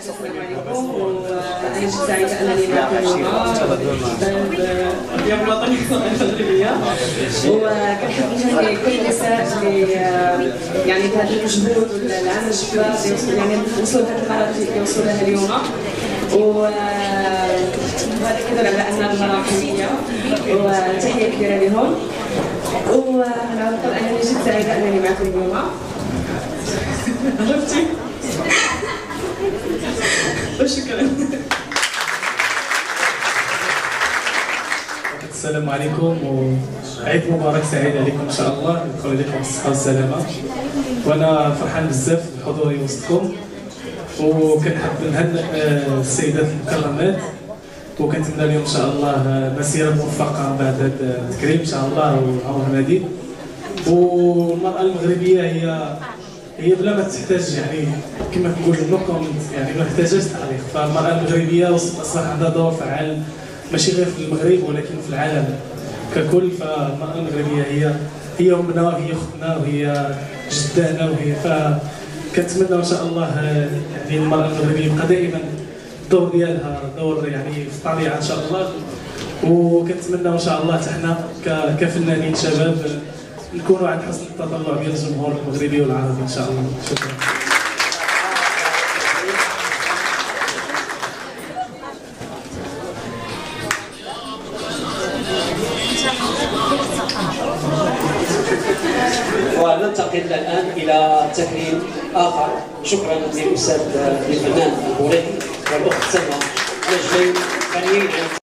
السلام عليكم، وانا جد سعيده انني معكم اليوم الوطني المغربيه، وكنحب نهني كل النساء اللي يعني بهذا المجهود والعمل الجبار اللي يعني وصلوا لهذه المرحله اللي وصلوا لها اليوم، وهذا كذا على ان المراه حقيقيه، وتحيه كبيره لهم. ونعتقد انني جد سعيده انني معكم اليوم. عرفتي؟ وشكرا. السلام عليكم وعيد مبارك سعيد عليكم ان شاء الله، يدخل عليكم بالصحه والسلامه، وانا فرحان بزاف بحضوري وسطكم، وكنحب نهنئ السيدات المكرمات، وكنتمنى لهم ان شاء الله مسيره موفقه بعد هذا التكريم ان شاء الله وعمر مديد. والمراه المغربيه هي بلا ما تحتاج يعني كما نقولوا نو كومنت، يعني ما محتاجاش تعليق. فالمراه المغربيه اصبح عندها دور فعال ماشي غير في المغرب ولكن في العالم ككل. فالمراه المغربيه هي امنا وهي اختنا وهي جدانا وهي، فكنتمنى ان شاء الله يعني المراه المغربيه يبقى دائما الدور ديالها دور يعني في الطبيعه ان شاء الله. وكنتمنى ان شاء الله حنا كفنانين شباب نكونوا عند حسن التطلع ديال الجمهور المغربي والعربي ان شاء الله. شكرا. وننتقل الان الى تكريم اخر. شكرا للاستاذ الفنان البوريدي والاخت سلمى، نجمين فنيين.